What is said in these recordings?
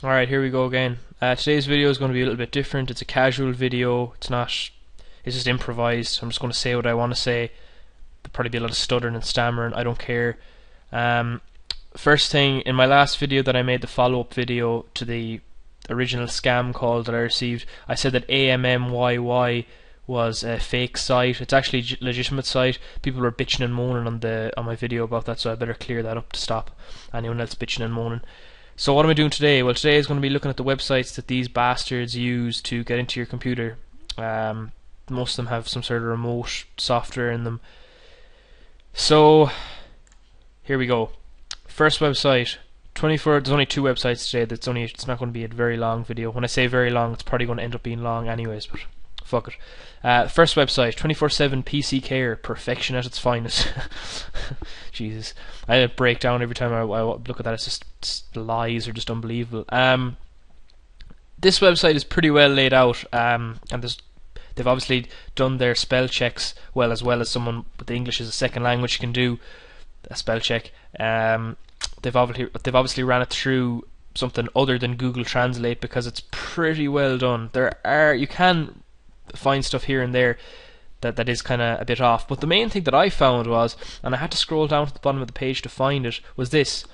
Alright, here we go again. Today's video is going to be a little bit different. It's a casual video. It's just improvised. I'm just going to say what I want to say. There'll probably be a lot of stuttering and stammering. I don't care. First thing, in my last video that I made, the follow-up video to the original scam call that I received, I said that AMMYY was a fake site. It's actually a legitimate site. People were bitching and moaning on my video about that, so I better clear that up to stop anyone else bitching and moaning. So what am I doing today? Well, today is going to be looking at the websites that these bastards use to get into your computer. Most of them have some sort of remote software in them. So here we go. First website, 24. There's only two websites today. It's not going to be a very long video. When I say very long, it's probably going to end up being long anyways, but fuck it. First website, 24/7 PC Care, perfection at its finest. Jesus, I break down every time I look at that. It's just lies are just unbelievable. This website is pretty well laid out, and they've obviously done their spell checks well as someone with English as a second language can do a spell check. They've obviously ran it through something other than Google Translate because it's pretty well done. You can find stuff here and there that is kind of a bit off, but the main thing that I found was, and I had to scroll down to the bottom of the page to find it, was this.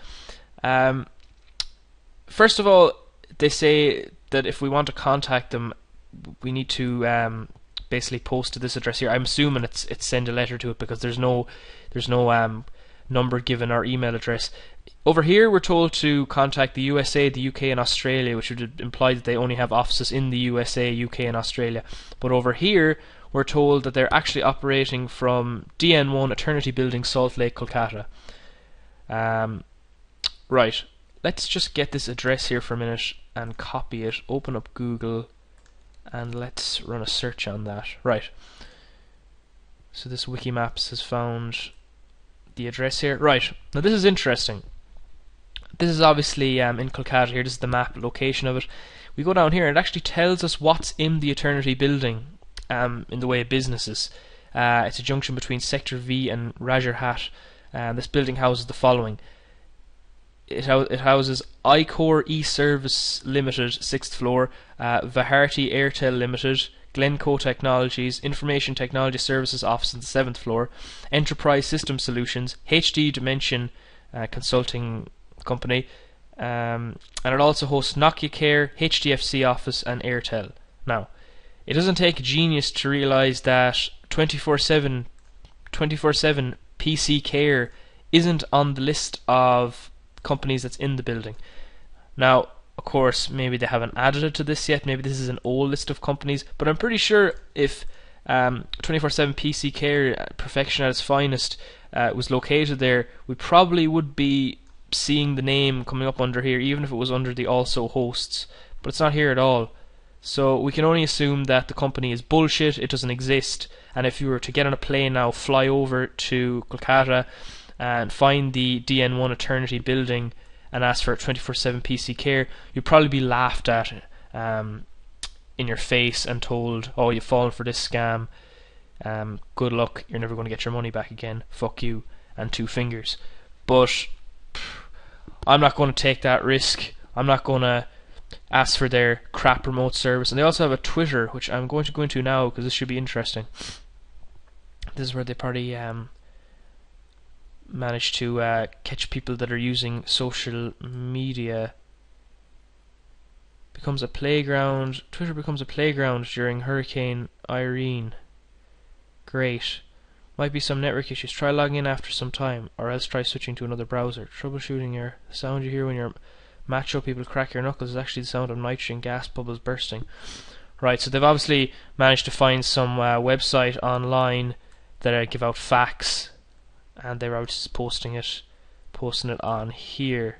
First of all, they say that if we want to contact them, we need to basically post to this address here. I'm assuming it's send a letter to it because there's no number given or email address. Over here we're told to contact the USA, the UK and Australia, which would imply that they only have offices in the USA, UK and Australia. But over here we're told that they're actually operating from DN1 Eternity Building, Salt Lake, Kolkata. Right, let's just get this address here for a minute and copy it, open up Google, and let's run a search on that. Right, so this Wikimaps has found the address here. Right, now this is interesting. This is obviously in Kolkata here. This is the map location of it. We go down here and it actually tells us what's in the Eternity Building in the way of businesses. It's a junction between Sector V and Rajarhat. This building houses the following. It houses iCore eService Limited, 6th floor, Vaharti Airtel Limited, Glencoe Technologies, Information Technology Services Office on the 7th floor, Enterprise System Solutions, HD Dimension Consulting Company, and it also hosts Nokia Care, HDFC Office and Airtel. Now, it doesn't take a genius to realise that 24/7 PC Care isn't on the list of companies that's in the building. Now, of course, maybe they haven't added it to this yet. Maybe this is an old list of companies, but I'm pretty sure if 24/7 PC Care, perfection at its finest, was located there, we probably would be seeing the name coming up under here, even if it was under the also hosts. But it's not here at all. So we can only assume that the company is bullshit, it doesn't exist, and if you were to get on a plane now, fly over to Kolkata and find the DN1 Eternity Building and ask for 24/7 PC Care, you'd probably be laughed at in your face and told, oh, you've fallen for this scam, good luck, you're never going to get your money back again, fuck you, and two fingers. But I'm not going to take that risk. I'm not going to ask for their crap remote service. And they also have a Twitter, which I'm going to go into now because this should be interesting. This is where they probably manage to catch people that are using social media. Twitter becomes a playground during Hurricane Irene. Great. Might be some network issues. Try logging in after some time, or else try switching to another browser. Troubleshooting the sound you hear when you're macho people crack your knuckles is actually the sound of nitrogen gas bubbles bursting. Right, so they've obviously managed to find some website online that give out facts, and they're out just posting it on here.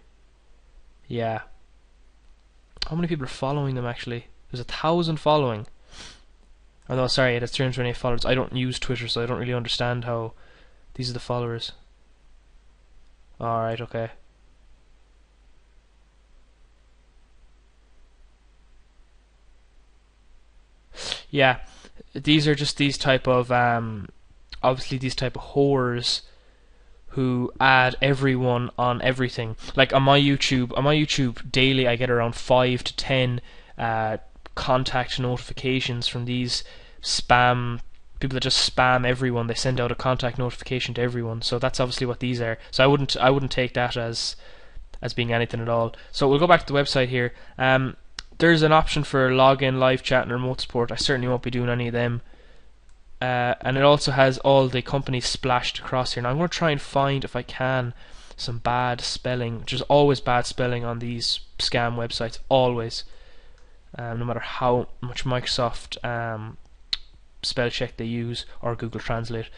Yeah. How many people are following them actually? There's 1,000 following. Oh no, sorry, that's 328 followers. I don't use Twitter, so I don't really understand how these are the followers. Alright, okay. Yeah, these are just these type of obviously these type of whores who add everyone on everything. Like on my YouTube daily, I get around 5 to 10 contact notifications from these spam people that just spam everyone. They send out a contact notification to everyone. So that's obviously what these are. So I wouldn't take that as being anything at all. So we'll go back to the website here. There's an option for login, live chat, and remote support. I certainly won't be doing any of them. And it also has all the companies splashed across here. Now I'm going to try and find, if I can, some bad spelling, which is always bad spelling on these scam websites, always. No matter how much Microsoft spell check they use or Google Translate.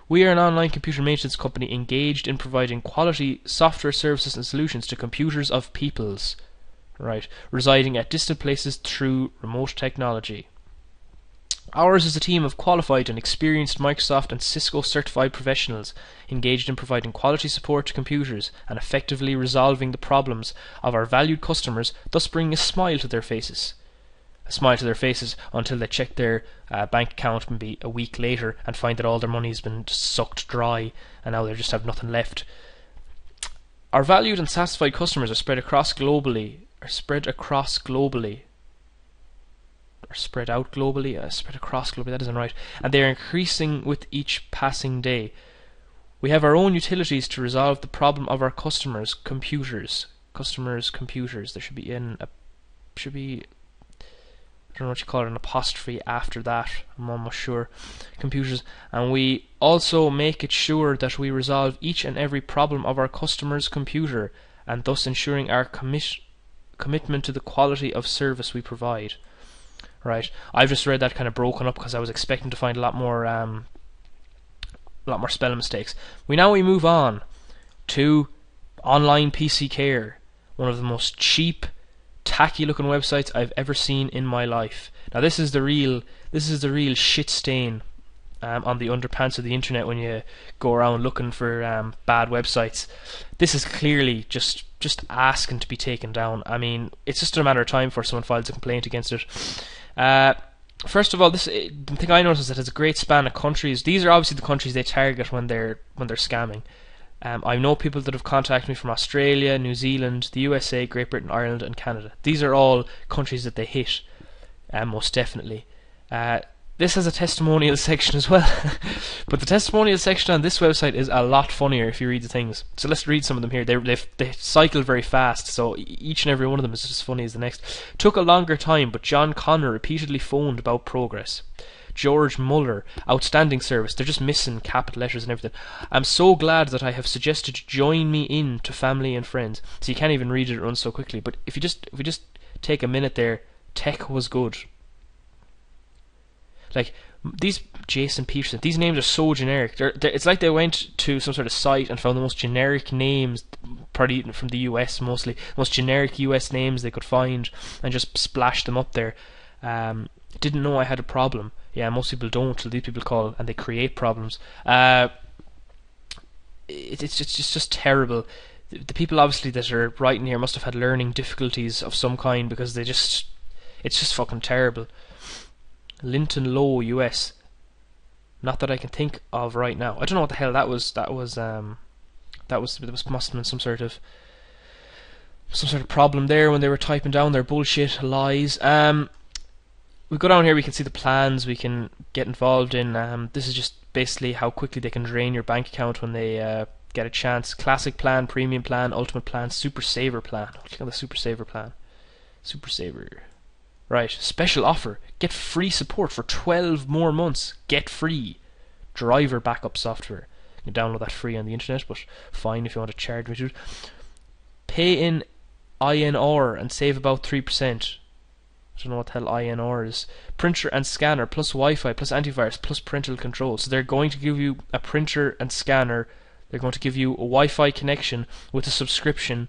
We are an online computer maintenance company engaged in providing quality software services and solutions to computers of peoples, right, residing at distant places through remote technology. Ours is a team of qualified and experienced Microsoft and Cisco certified professionals engaged in providing quality support to computers and effectively resolving the problems of our valued customers, thus bringing a smile to their faces. A smile to their faces until they check their bank account maybe a week later and find that all their money has been sucked dry and now they just have nothing left. Our valued and satisfied customers are spread out globally. Spread across globally, that isn't right, and they are increasing with each passing day. We have our own utilities to resolve the problem of our customers' computers. There should be I don't know what you call it, an apostrophe after that, I'm almost sure. Computers. And we also make it sure that we resolve each and every problem of our customer's computer, and thus ensuring our commitment to the quality of service we provide. Right, I've just read that kind of broken up because I was expecting to find a lot more spelling mistakes. We move on to Online PC Care, one of the most cheap, tacky looking websites I've ever seen in my life. Now this is the real shit stain on the underpants of the internet when you go around looking for bad websites. This is clearly just asking to be taken down. I mean, it's just a matter of time before someone files a complaint against it. First of all, the thing I noticed is that it has a great span of countries. These are obviously the countries they target when they're scamming. I know people that have contacted me from Australia, New Zealand, the USA, Great Britain, Ireland and Canada. These are all countries that they hit, most definitely. This has a testimonial section as well. But the testimonial section on this website is a lot funnier if you read the things. So let's read some of them here. They cycle very fast, so each and every one of them is just as funny as the next. Took a longer time, but John Connor repeatedly phoned about progress. George Muller, outstanding service. They're just missing capital letters and everything. I'm so glad that I have suggested to join me in to family and friends. So you can't even read it, it runs so quickly. But if we just take a minute there, tech was good. Like these Jason Peterson, these names are so generic. It's like they went to some sort of site and found the most generic names, probably from the US mostly, most generic US names they could find, and just splashed them up there. Didn't know I had a problem. Yeah, most people don't till these people call and they create problems. It's just terrible. The people obviously that are writing here must have had learning difficulties of some kind because it's just fucking terrible. Linton Low, US. Not that I can think of right now. I don't know what the hell that was. That must have been some sort of problem there when they were typing down their bullshit lies. We go down here, we can see the plans we can get involved in. This is just basically how quickly they can drain your bank account when they get a chance. Classic plan, premium plan, ultimate plan, super saver plan. Click on the super saver plan. Super saver. Right, special offer. Get free support for 12 more months. Get free driver backup software. You can download that free on the internet, but fine if you want to charge me to it. Pay in INR and save about 3%. I don't know what the hell INR is. Printer and scanner plus Wi-Fi plus antivirus plus parental control. So they're going to give you a printer and scanner. They're going to give you a Wi-Fi connection with a subscription,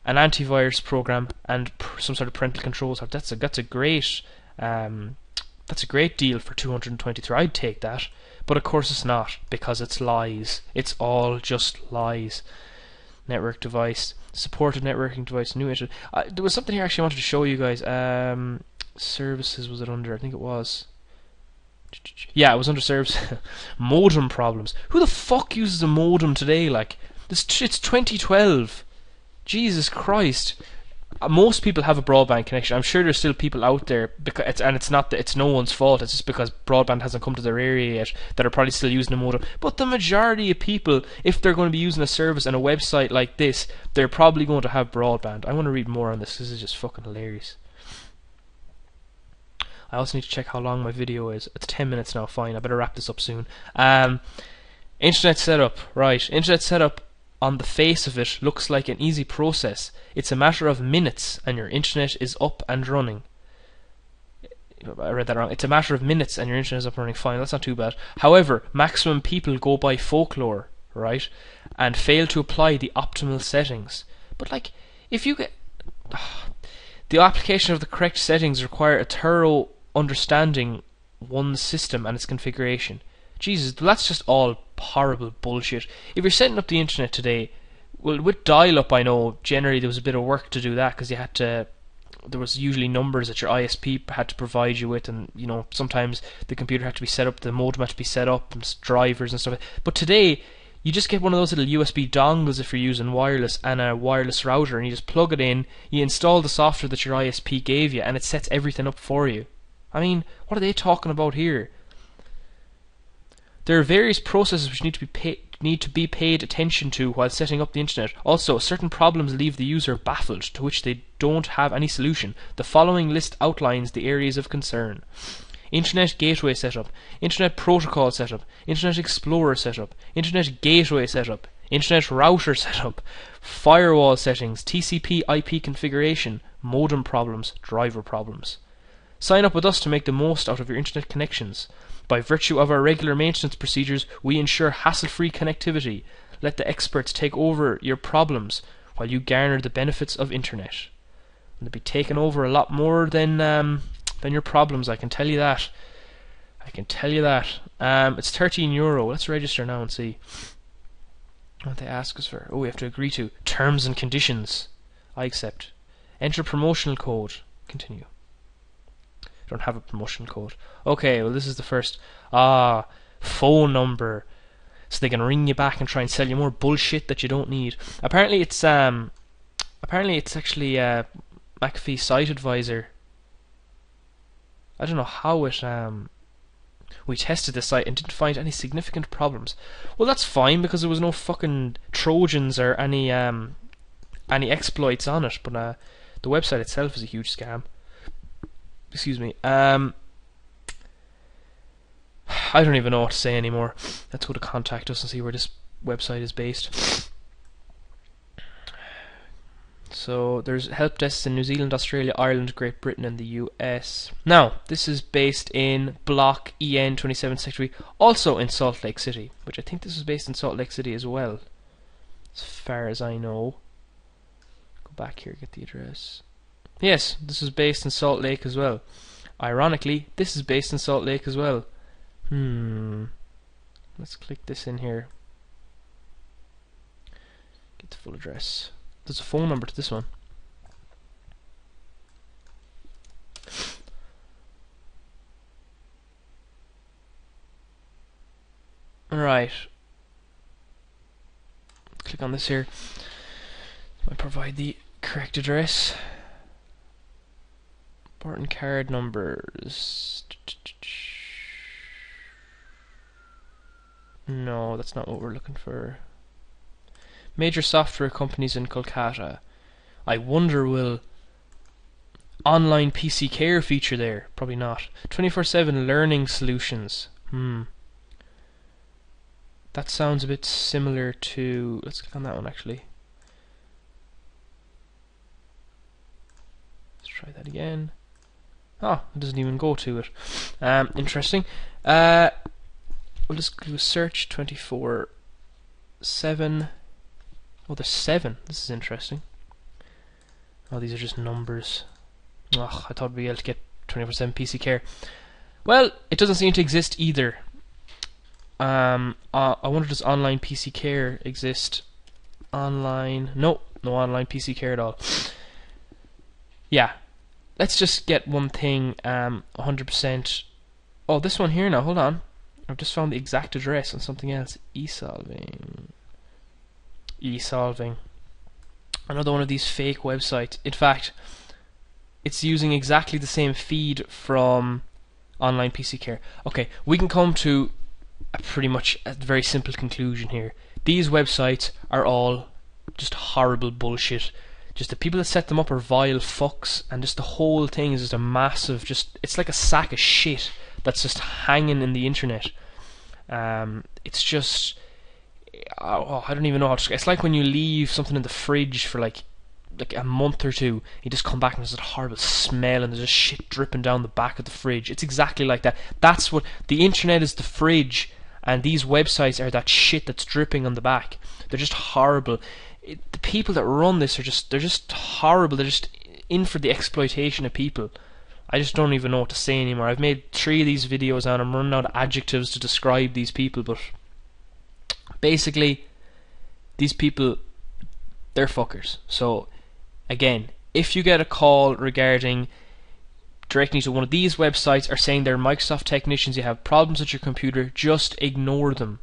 an antivirus program, and some sort of parental controls. That's a great deal for 223. I'd take that, but of course it's not, because it's lies. It's all just lies. Network device, supported networking device, new internet. There was something here actually I wanted to show you guys. Services was it under? I think it was. Yeah, it was under service. Modem problems. Who the fuck uses a modem today? Like, it's 2012. Jesus Christ. Most people have a broadband connection. I'm sure there's still people out there, because it's no one's fault. It's just because broadband hasn't come to their area yet that are probably still using a modem. But the majority of people, if they're going to be using a service and a website like this, they're probably going to have broadband. I want to read more on this. This is just fucking hilarious. I also need to check how long my video is. It's 10 minutes now. Fine, I better wrap this up soon. Internet setup. Right, internet setup on the face of it looks like an easy process. It's a matter of minutes and your internet is up and running. I read that wrong. It's a matter of minutes and your internet is up and running. Fine, that's not too bad. However, maximum people go by folklore, right, and fail to apply the optimal settings. But like, if you get the application of the correct settings require a thorough understanding one's system and its configuration. Jesus, that's just all horrible bullshit. If you're setting up the internet today, well, with dial-up, I know generally there was a bit of work to do that, because there was usually numbers that your ISP had to provide you with, and you know, sometimes the computer had to be set up, the modem had to be set up, and drivers and stuff. But today, you just get one of those little USB dongles if you're using wireless, and a wireless router, and you just plug it in, you install the software that your ISP gave you, and it sets everything up for you. I mean, what are they talking about here? There are various processes which need to be paid attention to while setting up the internet. Also, certain problems leave the user baffled, to which they don't have any solution. The following list outlines the areas of concern: Internet gateway setup, Internet protocol setup, Internet Explorer setup, Internet gateway setup, Internet router setup, firewall settings, TCP IP configuration, modem problems, driver problems. Sign up with us to make the most out of your internet connections. By virtue of our regular maintenance procedures, we ensure hassle-free connectivity. Let the experts take over your problems while you garner the benefits of internet. And they'll be taking over a lot more than your problems, I can tell you that. I can tell you that. It's €13. Let's register now and see what they ask us for. Oh, we have to agree to terms and conditions. I accept. Enter promotional code. Continue. Don't have a promotional code. Okay, well, this is the first. Phone number, so they can ring you back and try and sell you more bullshit that you don't need. Apparently it's actually McAfee Site Advisor. I don't know how it we tested the site and didn't find any significant problems. Well, that's fine, because there was no fucking trojans or any exploits on it. But the website itself is a huge scam. Excuse me. I don't even know what to say anymore. Let's go to contact us and see where this website is based. So there's help desks in New Zealand, Australia, Ireland, Great Britain and the US. Now, this is based in Block EN 27 Sector, also in Salt Lake City, which I think this is based in Salt Lake City as well, as far as I know. Go back here, get the address. Yes, this is based in Salt Lake as well. Ironically, this is based in Salt Lake as well. Let's click this in here. Get the full address. There's a phone number to this one. Alright. Click on this here. I provide the correct address. Important card numbers. No, that's not what we're looking for. Major software companies in Kolkata. I wonder, will online PC care feature there? Probably not. 24/7 learning solutions. That sounds a bit similar to... Let's click on that one actually. Let's try that again. Oh, it doesn't even go to it. Interesting. We'll just do a search 24/7. Oh, there's 7. This is interesting. Oh, these are just numbers. Oh, I thought we'd be able to get 24/7 PC care. Well, it doesn't seem to exist either. I wonder, does online PC care exist? Online? No online PC care at all. Yeah. Let's just get one thing 100% Oh, this one here now. Hold on. I've just found the exact address on something else. eSolving. eSolving. Another one of these fake websites. In fact, it's using exactly the same feed from online PC Care. Okay, we can come to pretty much a very simple conclusion here. These websites are all just horrible bullshit. Just the people that set them up are vile fucks, and just the whole thing is just a massive, it's like a sack of shit that's just hanging in the internet. It's just, I don't even know how to describe. It's like when you leave something in the fridge for like a month or two, you just come back and there's a horrible smell and there's just shit dripping down the back of the fridge. It's exactly like that. That's what the internet is, the fridge, and these websites are that shit that's dripping on the back. They're just horrible. The people that run this they're just horrible. They're just in for the exploitation of people. I just don't even know what to say anymore. I've made 3 of these videos and I'm running out of adjectives to describe these people, but basically these people, they're fuckers. So again, if you get a call regarding directing you to one of these websites or saying they're Microsoft technicians, you have problems with your computer, just ignore them.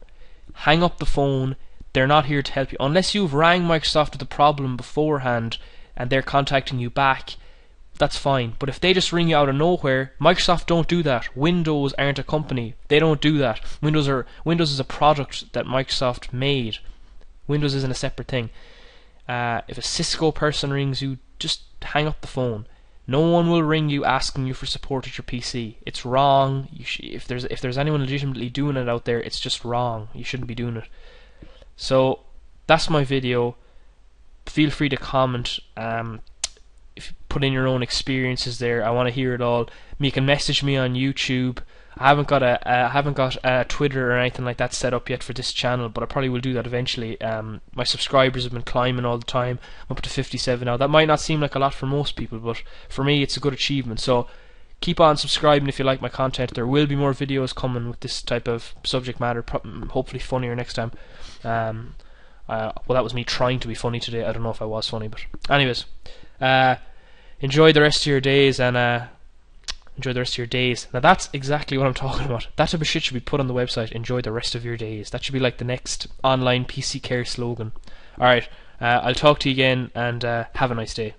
Hang up the phone. They're not here to help you. Unless you've rang Microsoft with a problem beforehand and they're contacting you back, that's fine. But if they just ring you out of nowhere, Microsoft don't do that. Windows aren't a company. They don't do that. Windows is a product that Microsoft made. Windows isn't a separate thing. If a Cisco person rings you, just hang up the phone. No one will ring you asking you for support at your PC. It's wrong. If there's anyone legitimately doing it out there, it's just wrong. You shouldn't be doing it. So that's my video. Feel free to comment. If you put in your own experiences there, I want to hear it all. You can message me on YouTube. I haven't got a Twitter or anything like that set up yet for this channel, but I probably will do that eventually. My subscribers have been climbing all the time. I'm up to 57 now. That might not seem like a lot for most people, but for me it's a good achievement. So keep on subscribing if you like my content. There will be more videos coming with this type of subject matter, hopefully funnier next time. Well, that was me trying to be funny today. I don't know if I was funny, but anyways, enjoy the rest of your days, and enjoy the rest of your days. Now that's exactly what I'm talking about. That type of shit should be put on the website. Enjoy the rest of your days. That should be like the next online PC Care slogan. Alright, I'll talk to you again, and have a nice day.